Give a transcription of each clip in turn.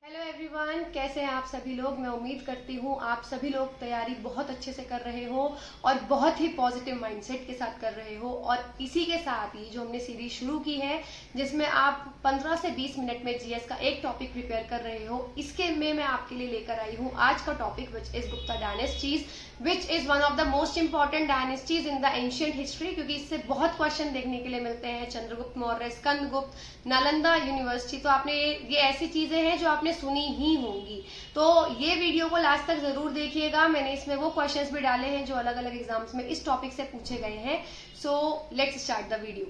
Hello everyone, कैसे हैं आप सभी लोग। मैं उम्मीद करती हूँ आप सभी लोग तैयारी बहुत अच्छे से कर रहे हो और बहुत ही पॉजिटिव माइंडसेट के साथ कर रहे हो। और इसी के साथ ही जो हमने सीरीज शुरू की है जिसमें आप 15 से 20 मिनट में जीएस का एक टॉपिक प्रिपेयर कर रहे हो, इसके में मैं आपके लिए लेकर आई हूँ आज का topic which is Gupta dynasties, which is one of the most important dynasties in the ancient history, क्योंकि इससे बहुत क्वेश्चन देखने के लिए मिलते हैं। चंद्रगुप्त मौर्य, स्कंदगुप्त, नालंदा यूनिवर्सिटी, तो आपने ये ऐसी चीजें हैं जो आपने सुनी ही होंगी। तो ये वीडियो को लास्ट तक जरूर देखिएगा। मैंने इसमें वो क्वेश्चंस भी डाले हैं जो अलग अलग एग्जाम्स में इस टॉपिक से पूछे गए हैं। So let's start the video.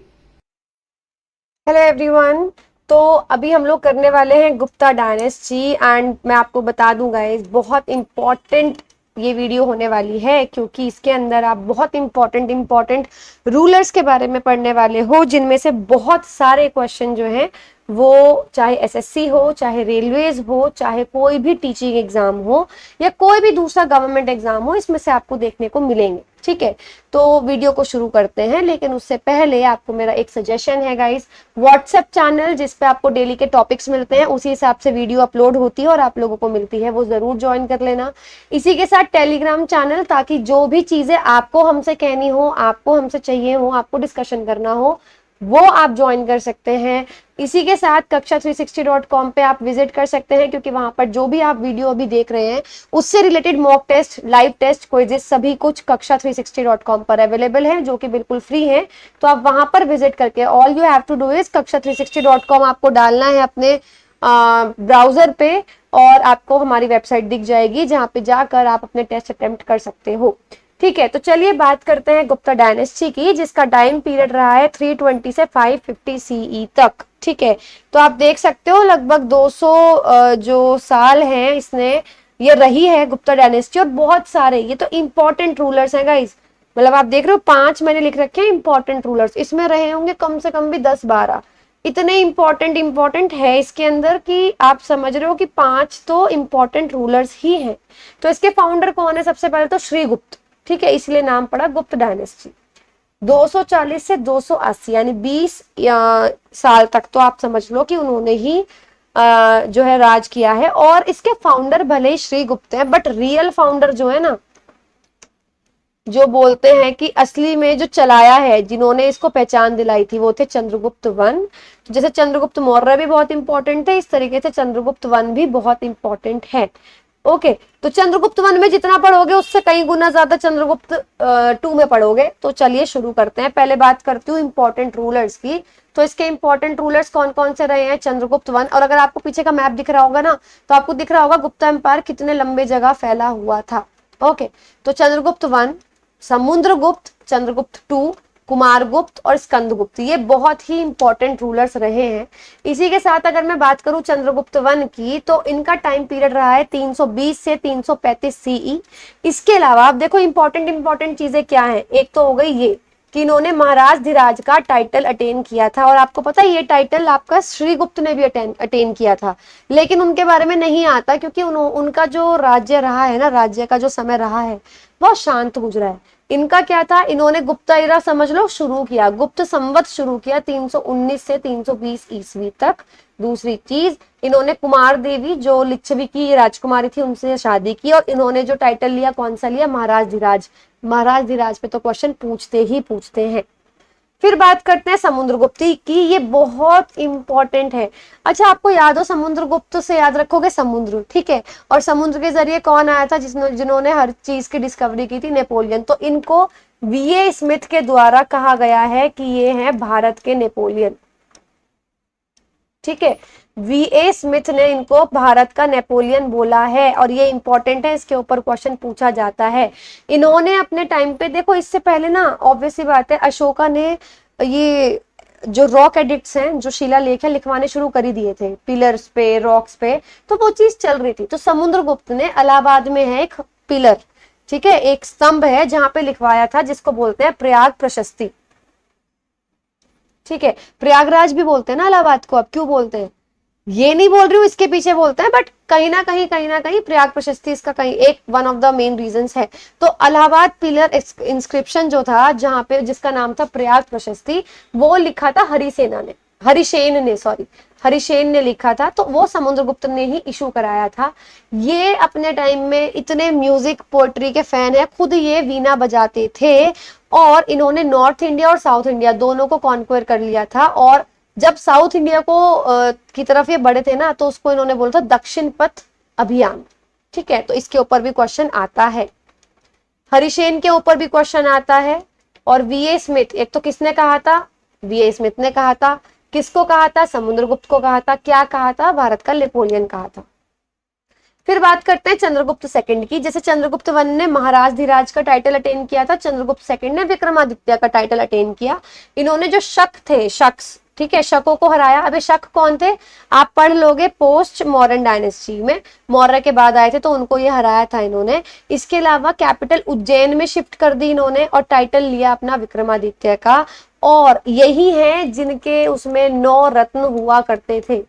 Hello everyone, तो अभी हम लोग करने वाले हैं गुप्ता डायनेस्टी एंड मैं आपको बता दूंगा बहुत इंपॉर्टेंट ये वीडियो होने वाली है, क्योंकि इसके अंदर आप बहुत इंपॉर्टेंट रूलर्स के बारे में पढ़ने वाले हो, जिनमें से बहुत सारे क्वेश्चन जो हैं वो चाहे एसएससी हो, चाहे रेलवेज हो, चाहे कोई भी टीचिंग एग्जाम हो या कोई भी दूसरा गवर्नमेंट एग्जाम हो, इसमें से आपको देखने को मिलेंगे। ठीक है, तो वीडियो को शुरू करते हैं। लेकिन उससे पहले आपको मेरा एक सजेशन है गाइस, व्हाट्सएप चैनल जिस पे आपको डेली के टॉपिक्स मिलते हैं उसी हिसाब से वीडियो अपलोड होती है और आप लोगों को मिलती है, वो जरूर ज्वाइन कर लेना। इसी के साथ टेलीग्राम चैनल, ताकि जो भी चीजें आपको हमसे कहनी हो, आपको हमसे चाहिए हो, आपको डिस्कशन करना हो, वो आप ज्वाइन कर सकते हैं। इसी के साथ कक्षा360.com पे आप विजिट कर सकते हैं, क्योंकि वहां पर जो भी आप वीडियो अभी देख रहे हैं उससे related mock test, live test, quizzes सभी कुछ कक्षा360.com पर अवेलेबल है, जो कि बिल्कुल फ्री है। तो आप वहां पर विजिट करके all you have to do is कक्षा360.com आपको डालना है अपने ब्राउजर पे और आपको हमारी वेबसाइट दिख जाएगी, जहाँ पे जाकर आप अपने टेस्ट अटेम्प्ट कर सकते हो। ठीक है, तो चलिए बात करते हैं गुप्ता डायनेस्टी की, जिसका टाइम पीरियड रहा है 320 से 550 सीई तक। ठीक है, तो आप देख सकते हो लगभग 200 जो साल हैं इसने ये रही है गुप्ता डायनेस्टी। और बहुत सारे ये तो इंपॉर्टेंट रूलर्स हैं गाइस, मतलब आप देख रहे हो 5 मैंने लिख रखे हैं इंपॉर्टेंट रूलर्स, इसमें रहे होंगे कम से कम भी 10-12। इतने इंपॉर्टेंट है इसके अंदर कि आप समझ रहे हो कि 5 तो इंपॉर्टेंट रूलर्स ही हैं। तो इसके फाउंडर कौन है? सबसे पहले तो श्रीगुप्त। ठीक है, इसलिए नाम पड़ा गुप्त डायनेस्टी। 240 से 280 यानी 20 साल तक तो आप समझ लो कि उन्होंने ही जो है राज किया है। और इसके फाउंडर भले ही श्रीगुप्त हैं, बट रियल फाउंडर जो है ना, जो बोलते हैं कि असली में जो चलाया है, जिन्होंने इसको पहचान दिलाई थी, वो थे चंद्रगुप्त वन। जैसे चंद्रगुप्त मौर्य भी बहुत इंपॉर्टेंट है, इस तरीके से चंद्रगुप्त वन भी बहुत इंपॉर्टेंट है। ओके, तो चंद्रगुप्त वन में जितना पढ़ोगे उससे कई गुना ज्यादा चंद्रगुप्त 2 में पढ़ोगे। तो चलिए शुरू करते हैं। पहले बात करती हूँ इंपॉर्टेंट रूलर्स की। तो इसके इंपॉर्टेंट रूलर्स कौन कौन से रहे हैं? चंद्रगुप्त वन। और अगर आपको पीछे का मैप दिख रहा होगा ना, तो आपको दिख रहा होगा गुप्ता एम्पायर कितने लंबे जगह फैला हुआ था। ओके, तो चंद्रगुप्त वन, समुद्रगुप्त, चंद्रगुप्त 2, कुमारगुप्त और स्कंदगुप्त, ये बहुत ही इंपॉर्टेंट रूलर्स रहे हैं। इसी के साथ अगर मैं बात करूं चंद्रगुप्त वन की, तो इनका टाइम पीरियड रहा है 320 से 335 सीई। इसके अलावा आप देखो इंपॉर्टेंट चीजें क्या हैं। एक तो हो गई ये कि इन्होंने महाराज धीराज का टाइटल अटेन किया था, और आपको पता है ये टाइटल आपका श्रीगुप्त ने भी अटेन किया था, लेकिन उनके बारे में नहीं आता, क्योंकि उनका जो राज्य रहा है ना, राज्य का जो समय रहा है बहुत शांत गुजरा है। इनका क्या था, इन्होंने गुप्ता इरा समझ लो शुरू किया, गुप्त संवत शुरू किया 319 से 320 ईस्वी तक। दूसरी चीज, इन्होंने कुमार देवी जो लिच्छवी की राजकुमारी थी उनसे शादी की, और इन्होंने जो टाइटल लिया कौन सा लिया? महाराज धीराज। महाराज धीराज पे तो क्वेश्चन पूछते हैं। फिर बात करते हैं समुद्रगुप्त की, ये बहुत इंपॉर्टेंट है। अच्छा, आपको याद हो समुद्रगुप्त से याद रखोगे समुद्र, ठीक है। और समुद्र के जरिए कौन आया था? जिन्होंने हर चीज की डिस्कवरी की थी? नेपोलियन। तो इनको वीए स्मिथ के द्वारा कहा गया है कि ये है भारत के नेपोलियन। ठीक है, वीए स्मिथ ने इनको भारत का नेपोलियन बोला है, और ये इंपॉर्टेंट है, इसके ऊपर क्वेश्चन पूछा जाता है। इन्होंने अपने टाइम पे, देखो इससे पहले ना ऑब्वियसली बात है, अशोका ने ये जो रॉक एडिक्ट्स हैं, जो शिलालेख है, लिखवाने शुरू कर ही दिए थे पिलर्स पे, रॉक्स पे, तो वो चीज चल रही थी। तो समुद्रगुप्त ने इलाहाबाद में है एक पिलर, ठीक है, एक स्तंभ है जहां पे लिखवाया था, जिसको बोलते हैं प्रयाग प्रशस्ति। ठीक है, प्रयागराज भी बोलते हैं ना इलाहाबाद को, अब क्यों बोलते हैं ये नहीं बोल रही हूँ, इसके पीछे बोलते हैं, बट कहीं ना कहीं प्रयाग प्रशस्ति इसका कहीं एक one of the main reasons है। तो इलाहाबाद पिलर इंस्क्रिप्शन जो था, जहां पे जिसका नाम था प्रयाग प्रशस्ति, वो लिखा था हरिसेन ने, हरिसेन ने लिखा था, तो वो समुद्रगुप्त ने ही इशू कराया था। ये अपने टाइम में इतने म्यूजिक पोएट्री के फैन है, खुद ये वीणा बजाते थे और इन्होंने नॉर्थ इंडिया और साउथ इंडिया दोनों को कॉन्क्वेयर कर लिया था। और जब साउथ इंडिया को की तरफ ये बढ़े थे ना, तो उसको इन्होंने बोला था दक्षिण पथ अभियान। ठीक है, तो इसके ऊपर भी क्वेश्चन आता है, हरिसेन के ऊपर भी क्वेश्चन आता है। और वीए स्मिथ, एक तो किसने कहा था, वीए स्मिथ ने कहा था। किसको कहा था, समुद्रगुप्त को कहा था। क्या कहा था, भारत का नेपोलियन कहा था। फिर बात करते हैं चंद्रगुप्त सेकंड की। जैसे चंद्रगुप्त वन ने महाराज धीराज का टाइटल अटेन किया था, चंद्रगुप्त सेकंड ने विक्रमादित्य का टाइटल अटेन किया। इन्होंने जो शक थे, शख्स, ठीक है, शकों को हराया। अबे शक कौन थे, आप पढ़ लोगे पोस्ट मॉडर्न डायनेस्टी में, मौर्य के बाद आए थे तो उनको ये हराया था इन्होंने। इसके अलावा कैपिटल उज्जैन में शिफ्ट कर दी इन्होंने और टाइटल लिया अपना विक्रमादित्य का। और यही है जिनके उसमें 9 रत्न हुआ करते थे।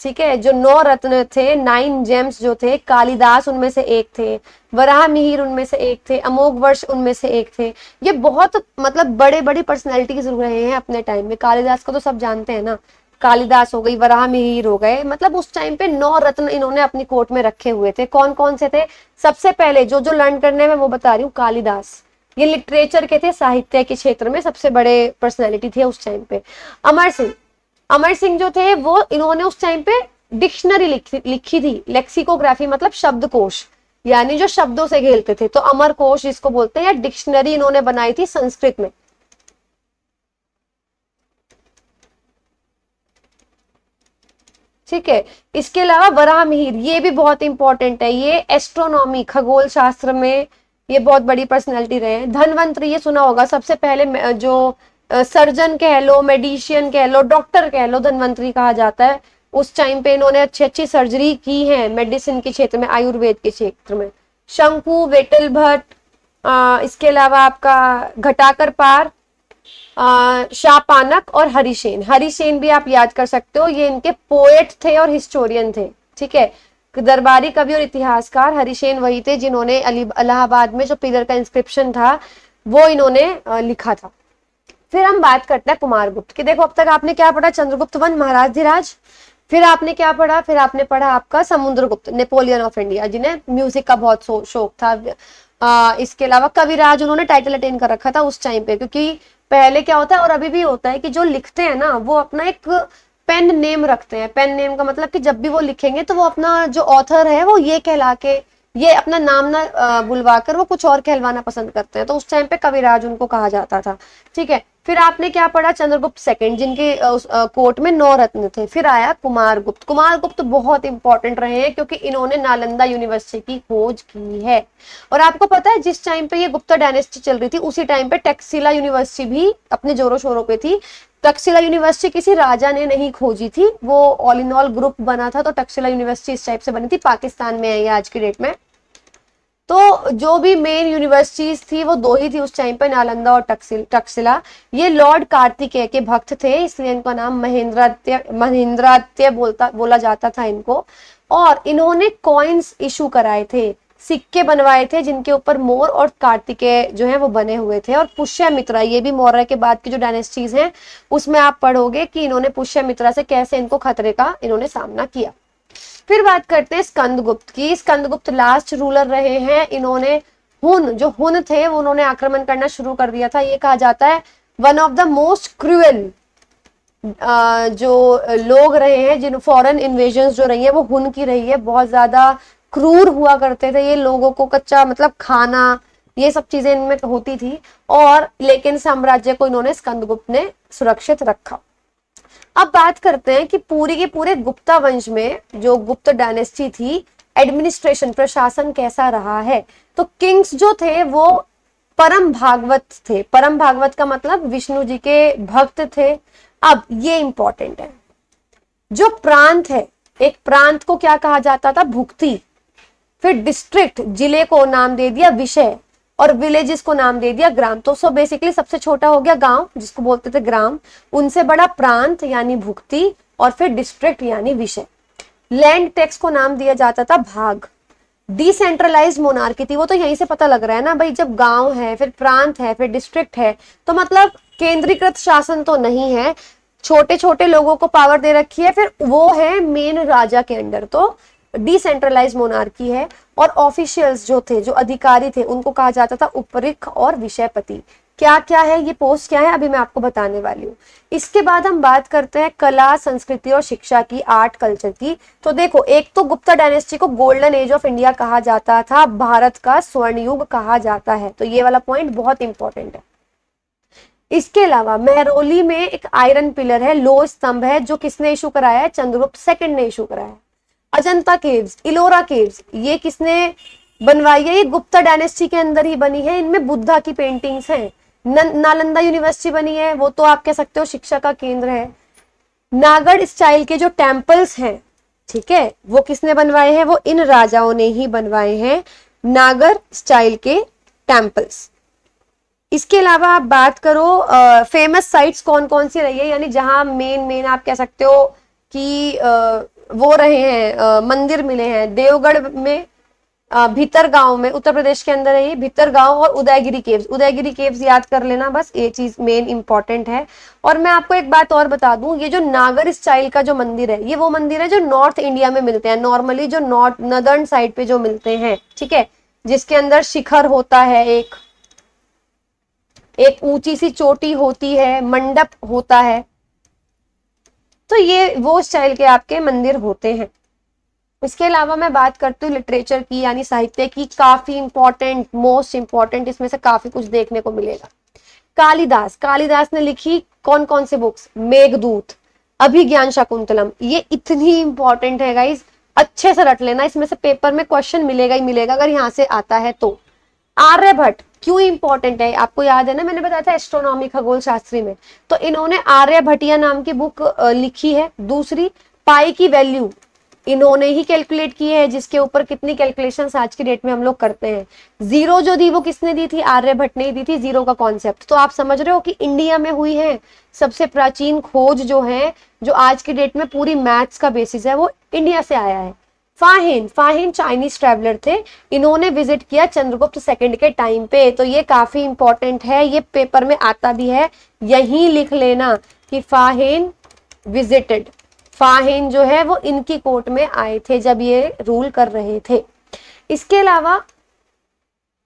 ठीक है, जो 9 रत्न थे, 9 जेम्स जो थे, कालिदास उनमें से एक थे, वराह मिहिर उनमें से एक थे, अमोघ वर्ष उनमें से एक थे। ये बहुत मतलब बड़े बड़ी पर्सनैलिटीज रहे हैं अपने टाइम में। कालिदास को तो सब जानते हैं ना, कालिदास हो गई, वराह मिहिर हो गए। मतलब उस टाइम पे 9 रत्न इन्होंने अपनी कोर्ट में रखे हुए थे। कौन कौन से थे, सबसे पहले जो लर्न करने में वो बता रही हूँ, कालिदास, ये लिटरेचर के थे, साहित्य के क्षेत्र में सबसे बड़े पर्सनैलिटी थे उस टाइम पे। अमर सिंह, अमर सिंह जो थे वो इन्होंने उस टाइम पे डिक्शनरी लिखी थी, लेक्सिकोग्राफी मतलब शब्दकोश, यानी जो शब्दों से खेलते थे, तो अमर कोश जिसको बोलते हैं, या डिक्शनरी इन्होंने बनाई थी संस्कृत में। ठीक है, इसके अलावा वराह मिहिर, ये भी बहुत इंपॉर्टेंट है, ये एस्ट्रोनॉमी खगोल शास्त्र में ये बहुत बड़ी पर्सनैलिटी रहे हैं। धनवंतरी ये सुना होगा, सबसे पहले जो सर्जन कह लो, मेडिशियन कह लो, डॉक्टर कह लो, धनवंतरी कहा जाता है। उस टाइम पे इन्होंने अच्छी अच्छी सर्जरी की है मेडिसिन के क्षेत्र में, आयुर्वेद के क्षेत्र में। शंकु, वेटल भट्ट, इसके अलावा आपका घटाकर पार, शाहपानक और हरिसेन। हरिसेन भी आप याद कर सकते हो, ये इनके पोएट थे और हिस्टोरियन थे। ठीक है, दरबारी कवि और इतिहासकार हरिसेन वही थे जिन्होंने इलाहाबाद में जो पिलर का इंस्क्रिप्शन था वो इन्होंने लिखा था। फिर हम बात करते हैं कुमारगुप्त की। देखो अब तक आपने क्या पढ़ा, चंद्रगुप्त वन, महाराज धीराज। फिर आपने क्या पढ़ा, फिर आपने पढ़ा आपका समुद्रगुप्त, नेपोलियन ऑफ इंडिया, जिन्हें म्यूजिक का बहुत शौक था। इसके अलावा कविराज, उन्होंने टाइटल अटेन कर रखा था उस टाइम पे, क्योंकि पहले क्या होता है और अभी भी होता है कि जो लिखते हैं ना वो अपना एक पेन नेम रखते हैं। पेन नेम का मतलब कि जब भी वो लिखेंगे तो वो अपना जो ऑथर है वो ये कहला के, ये अपना नाम ना बुलवाकर वो कुछ और कहलवाना पसंद करते हैं, तो उस टाइम पे कविराज उनको कहा जाता था। ठीक है, फिर आपने क्या पढ़ा, चंद्रगुप्त सेकंड, जिनके कोर्ट में 9 रत्न थे। फिर आया कुमारगुप्त। कुमारगुप्त बहुत इंपॉर्टेंट रहे हैं क्योंकि इन्होंने नालंदा यूनिवर्सिटी की खोज की है। और आपको पता है जिस टाइम पे ये गुप्ता डायनेस्टी चल रही थी उसी टाइम पे टैक्सिला यूनिवर्सिटी भी अपने जोरों शोरों पे थी। टक्सिला यूनिवर्सिटी किसी राजा ने नहीं खोजी थी, वो ऑल इन ऑल ग्रुप बना था, तो टक्सिला यूनिवर्सिटी इस टाइप से बनी थी, पाकिस्तान में है ये आज की डेट में। तो जो भी मेन यूनिवर्सिटीज थी वो 2 ही थी उस टाइम पे, नालंदा और टक्सिला। ये लॉर्ड कार्तिकेय के भक्त थे, इसलिए इनका नाम महेंद्रात्य बोला जाता था इनको। और इन्होंने कॉइन्स इशू कराए थे, सिक्के बनवाए थे जिनके ऊपर मोर और कार्तिकेय जो है वो बने हुए थे। और पुष्यमित्रा, ये भी मौर्य के बाद की जो डायनेस्टीज हैं उसमें आप पढ़ोगे कि इन्होंने पुष्यमित्रा से कैसे इनको खतरे का इन्होंने सामना किया। फिर बात करते हैं स्कंदगुप्त की। स्कंदगुप्त लास्ट रूलर रहे हैं। इन्होंने हुन थे वो उन्होंने आक्रमण करना शुरू कर दिया था। ये कहा जाता है one of the most cruel जो लोग रहे हैं, जिन फॉरेन इन्वेजन जो रही है वो हुन की रही है। बहुत ज्यादा क्रूर हुआ करते थे ये, लोगों को कच्चा मतलब खाना, ये सब चीजें इनमें होती थी। और लेकिन साम्राज्य को इन्होंने स्कंदगुप्त ने सुरक्षित रखा। अब बात करते हैं कि पूरी के पूरे गुप्ता वंश में जो गुप्त डायनेस्टी थी, एडमिनिस्ट्रेशन प्रशासन कैसा रहा है। तो किंग्स जो थे वो परम भागवत थे। परम भागवत का मतलब विष्णु जी के भक्त थे। अब ये इंपॉर्टेंट है, जो प्रांत है, एक प्रांत को क्या कहा जाता था, भुक्ति। फिर डिस्ट्रिक्ट, जिले को नाम दे दिया विषय, और विलेजेस को नाम दे दिया ग्राम। तो सो बेसिकली सबसे छोटा हो गया गांव जिसको बोलते थे ग्राम, उनसे बड़ा प्रांत यानी भुक्ति, और फिर डिस्ट्रिक्ट यानी विषय। लैंड टैक्स को नाम दिया जाता था भाग। डिसेंट्रलाइज्ड मोनार्की थी, वो तो यहीं से पता लग रहा है ना भाई, जब गांव है, फिर प्रांत है, फिर डिस्ट्रिक्ट है, तो मतलब केंद्रीकृत शासन तो नहीं है। छोटे छोटे लोगों को पावर दे रखी है, फिर वो है मेन राजा के अंडर, तो डिसेंट्रलाइज मोनार्की है। और ऑफिशियल्स जो थे, जो अधिकारी थे, उनको कहा जाता था उपरिख और विषयपति। क्या क्या है ये पोस्ट, क्या है, अभी मैं आपको बताने वाली हूँ। इसके बाद हम बात करते हैं कला, संस्कृति और शिक्षा की, आर्ट कल्चर की। तो देखो, एक तो गुप्ता डायनेस्टी को गोल्डन एज ऑफ इंडिया कहा जाता था, भारत का स्वर्ण युग कहा जाता है, तो ये वाला पॉइंट बहुत इंपॉर्टेंट है। इसके अलावा मेहरौली में एक आयरन पिलर है, लो स्तंभ है, जो किसने इशू कराया है, चंद्रगुप्त सेकंड ने इशू कराया है। अजंता केव्स, इलोरा केव्स, ये किसने बनवाई है, ये गुप्ता डायनेस्टी के अंदर ही बनी है, इनमें बुद्धा की पेंटिंग्स हैं। नालंदा यूनिवर्सिटी बनी है, वो तो आप कह सकते हो शिक्षा का केंद्र है। नागढ़ स्टाइल के जो टेम्पल्स हैं, ठीक है, वो किसने बनवाए हैं, वो इन राजाओं ने ही बनवाए हैं, नागढ़ स्टाइल के टेम्पल्स। इसके अलावा आप बात करो फेमस साइट्स कौन कौन सी रही है, यानी जहां मेन आप कह सकते हो कि वो रहे हैं, मंदिर मिले हैं। देवगढ़ में, भीतरगांव में, उत्तर प्रदेश के अंदर है ये, भीतरगांव और उदयगिरी केव्स। उदयगिरी केव्स याद कर लेना, बस ये चीज मेन इंपॉर्टेंट है। और मैं आपको एक बात और बता दूं, ये जो नागर स्टाइल का जो मंदिर है, ये वो मंदिर है जो नॉर्थ इंडिया में मिलते हैं, नॉर्मली जो नॉर्दर्न साइड पे जो मिलते हैं, ठीक है, जिसके अंदर शिखर होता है, एक ऊंची सी चोटी होती है, मंडप होता है, तो ये वो स्टाइल के आपके मंदिर होते हैं। इसके अलावा मैं बात करती हूँ लिटरेचर की, यानी साहित्य की, काफी इंपॉर्टेंट, मोस्ट इंपॉर्टेंट, इसमें से काफी कुछ देखने को मिलेगा। कालिदास ने लिखी कौन कौन से बुक्स, मेघदूत, अभिज्ञान शाकुंतलम, ये इतनी इंपॉर्टेंट है गाइस, अच्छे से रट लेना, इसमें से पेपर में क्वेश्चन मिलेगा ही मिलेगा अगर यहाँ से आता है तो। आर्यभट्ट क्यों इंपॉर्टेंट है, आपको याद है ना, मैंने बताया था एस्ट्रोनॉमी, खगोल शास्त्री में, तो इन्होंने आर्यभट्टिया नाम की बुक लिखी है। दूसरी, पाई की वैल्यू इन्होंने ही कैलकुलेट की है, जिसके ऊपर कितनी कैलकुलेशंस आज की डेट में हम लोग करते हैं। जीरो जो दी वो किसने दी थी, आर्यभट्ट ने दी थी, जीरो का कॉन्सेप्ट। तो आप समझ रहे हो कि इंडिया में हुई है सबसे प्राचीन खोज जो है, जो आज की डेट में पूरी मैथ्स का बेसिस है, वो इंडिया से आया है। फाहिन चाइनीज ट्रैवलर थे, इन्होंने विजिट किया चंद्रगुप्त सेकंड के टाइम पे, तो ये काफी इंपॉर्टेंट है, ये पेपर में आता भी है, यही लिख लेना कि फाहिन विजिटेड। फाहिन जो है वो इनकी कोर्ट में आए थे जब ये रूल कर रहे थे। इसके अलावा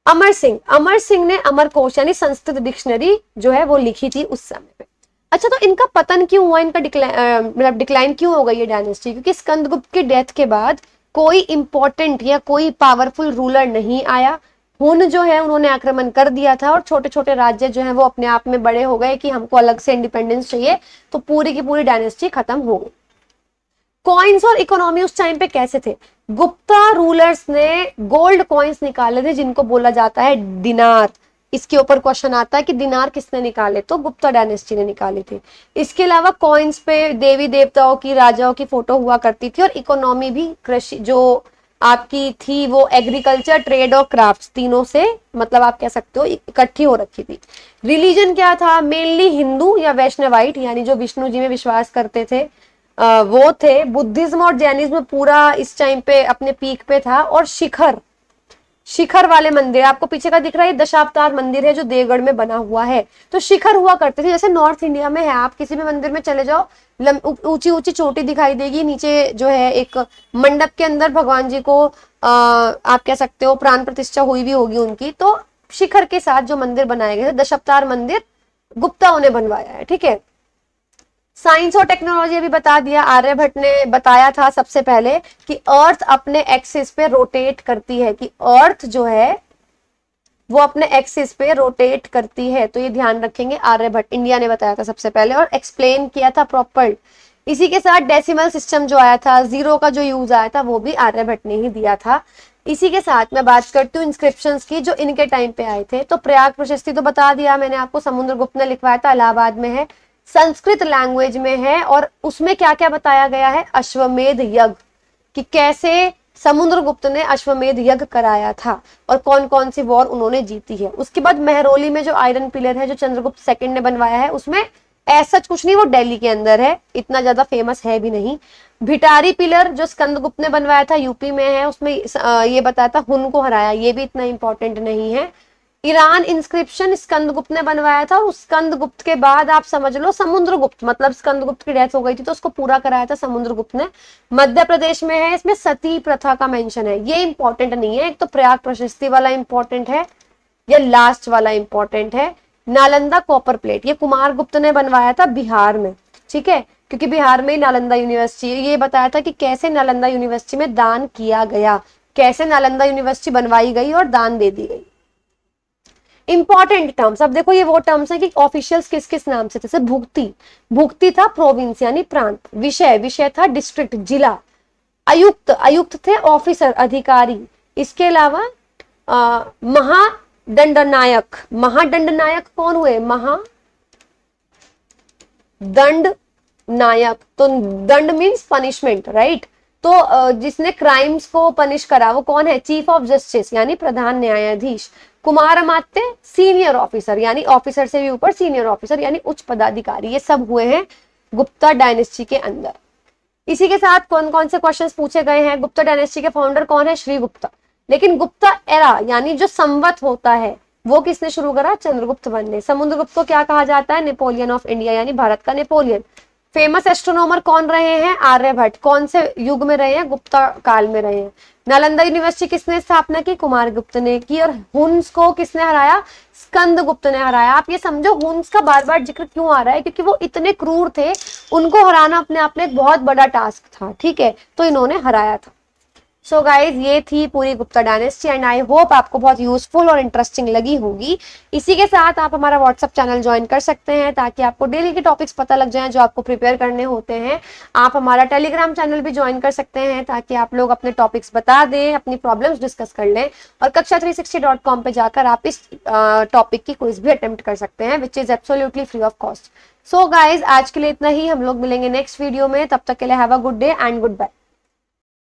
अमर सिंह ने अमरकोश यानी संस्कृत डिक्शनरी जो है वो लिखी थी उस समय पे। अच्छा, तो इनका पतन क्यों हुआ, इनका डिक्लाइन क्यों हो गई ये डायनेस्टी, क्योंकि स्कंदगुप्त की डेथ के बाद कोई इंपॉर्टेंट या कोई पावरफुल रूलर नहीं आया। हुन जो है उन्होंने आक्रमण कर दिया था, और छोटे छोटे राज्य जो है वो अपने आप में बड़े हो गए कि हमको अलग से इंडिपेंडेंस चाहिए, तो पूरी की पूरी डायनेस्टी खत्म हो गई। कॉइन्स और इकोनॉमी उस टाइम पे कैसे थे, गुप्ता रूलर्स ने गोल्ड कॉइन्स निकाले थे, जिनको बोला जाता है दिनार। इसके ऊपर क्वेश्चन आता है कि दिनार किसने निकाले, तो गुप्ता डायनेस्टी ने निकाले थे। इसके अलावा कॉइन्स पे देवी देवताओं की, राजाओं की फोटो हुआ करती थी, और इकोनॉमी भी कृषि जो आपकी थी वो एग्रीकल्चर, ट्रेड और क्राफ्ट्स, तीनों से मतलब आप कह सकते हो इकट्ठी हो रखी थी। रिलीजन क्या था, मेनली हिंदू या वैष्णवाइट, यानी जो विष्णु जी में विश्वास करते थे वो थे। बुद्धिज्म और जैनिज्म पूरा इस टाइम पे अपने पीक पे था। और शिखर वाले मंदिर, आपको पीछे का दिख रहा है, दशावतार मंदिर है जो देवगढ़ में बना हुआ है, तो शिखर हुआ करते थे, जैसे नॉर्थ इंडिया में है, आप किसी भी मंदिर में चले जाओ, ऊंची ऊंची चोटी दिखाई देगी, नीचे जो है एक मंडप के अंदर भगवान जी को आप कह सकते हो प्राण प्रतिष्ठा हुई भी होगी उनकी, तो शिखर के साथ जो मंदिर बनाए गए, दशावतार मंदिर गुप्ताओं ने बनवाया है, ठीक है। साइंस और टेक्नोलॉजी अभी बता दिया, आर्यभट्ट ने बताया था सबसे पहले कि अर्थ अपने एक्सिस पे रोटेट करती है, कि अर्थ जो है वो अपने एक्सिस पे रोटेट करती है, तो ये ध्यान रखेंगे, आर्यभट्ट, इंडिया ने बताया था सबसे पहले और एक्सप्लेन किया था प्रॉपर। इसी के साथ डेसिमल सिस्टम जो आया था, जीरो का जो यूज आया था, वो भी आर्यभट्ट ने ही दिया था। इसी के साथ मैं बात करती हूँ इंस्क्रिप्शंस की जो इनके टाइम पे आए थे। तो प्रयाग प्रशस्ति तो बता दिया मैंने आपको, समुद्रगुप्त ने लिखवाया था, इलाहाबाद में है, संस्कृत लैंग्वेज में है, और उसमें क्या क्या बताया गया है, अश्वमेध यज्ञ, कि कैसे समुद्रगुप्त ने अश्वमेध यज्ञ कराया था और कौन कौन सी वॉर उन्होंने जीती है। उसके बाद मेहरौली में जो आयरन पिलर है जो चंद्रगुप्त सेकंड ने बनवाया है, उसमें ऐसा कुछ नहीं, वो दिल्ली के अंदर है, इतना ज्यादा फेमस है भी नहीं। भिटारी पिलर जो स्कंदगुप्त ने बनवाया था, यूपी में है, उसमें ये बताया था हुन को हराया, ये भी इतना इंपॉर्टेंट नहीं है। ईरान इंस्क्रिप्शन स्कंदगुप्त ने बनवाया था, और स्कंदगुप्त के बाद आप समझ लो समुद्रगुप्त, मतलब स्कंदगुप्त की डेथ हो गई थी तो उसको पूरा कराया था समुद्रगुप्त ने। मध्य प्रदेश में है, इसमें सती प्रथा का मेंशन है। ये इंपॉर्टेंट नहीं है, एक तो प्रयाग प्रशस्ति वाला इंपॉर्टेंट है, ये लास्ट वाला इंपॉर्टेंट है। नालंदा कॉपर प्लेट, ये कुमारगुप्त ने बनवाया था बिहार में, ठीक है, क्योंकि बिहार में ही नालंदा यूनिवर्सिटी है। ये बताया था कि कैसे नालंदा यूनिवर्सिटी में दान किया गया, कैसे नालंदा यूनिवर्सिटी बनवाई गई और दान दे दी गई। इंपॉर्टेंट टर्म्स, अब देखो ये वो टर्म्स है कि ऑफिशियल्स किस किस नाम से थे। जैसे भुक्ति, भुक्ति था प्रोविंस यानी प्रांत। विषय, विषय था डिस्ट्रिक्ट जिला। आयुक्त, आयुक्त थे ऑफिसर अधिकारी। इसके अलावा महादंडनायक, महादंडनायक कौन हुए, महादंड नायक, तो दंड मीन्स पनिशमेंट, राइट। तो जिसने क्राइम्स को पनिश करा वो कौन है, चीफ ऑफ जस्टिस यानी प्रधान न्यायाधीश। कुमार अमात्य सीनियर ऑफिसर यानी ऑफिसर से भी ऊपर सीनियर ऑफिसर यानी उच्च पदाधिकारी। ये सब हुए हैं गुप्ता डायनेस्टी के अंदर। इसी के साथ कौन कौन से क्वेश्चंस पूछे गए हैं। गुप्ता डायनेस्टी के फाउंडर कौन है, श्री गुप्ता। लेकिन गुप्ता एरा यानी जो संवत होता है वो किसने शुरू करा, चंद्रगुप्त वन ने। समुद्रगुप्त को क्या कहा जाता है, नेपोलियन ऑफ इंडिया यानी भारत का नेपोलियन। फेमस एस्ट्रोनॉमर कौन रहे हैं, आर्यभट्ट। कौन से युग में रहे हैं, गुप्ता काल में रहे हैं। नालंदा यूनिवर्सिटी किसने स्थापना की, कुमारगुप्त ने की। और हुन्स को किसने हराया, स्कंदगुप्त ने हराया। आप ये समझो हुन्स का बार बार जिक्र क्यों आ रहा है, क्योंकि वो इतने क्रूर थे, उनको हराना अपने आप में एक बहुत बड़ा टास्क था, ठीक है, तो इन्होंने हराया था। सो गाइज ये थी पूरी Gupta dynasty and I hope आपको बहुत यूजफुल और इंटरेस्टिंग लगी होगी। इसी के साथ आप हमारा व्हाट्सएप चैनल ज्वाइन कर सकते हैं ताकि आपको डेली के टॉपिक्स पता लग जाएं जो आपको प्रिपेयर करने होते हैं। आप हमारा टेलीग्राम चैनल भी ज्वाइन कर सकते हैं ताकि आप लोग अपने टॉपिक्स बता दें, अपनी प्रॉब्लम्स डिस्कस कर लें। और कक्षा360.com पे जाकर आप इस टॉपिक की क्विज भी अटेम्प्ट कर सकते हैं which is absolutely free of cost. So guys आज के लिए इतना ही, हम लोग मिलेंगे नेक्स्ट वीडियो में। तब तक के लिए have a good day and good bye.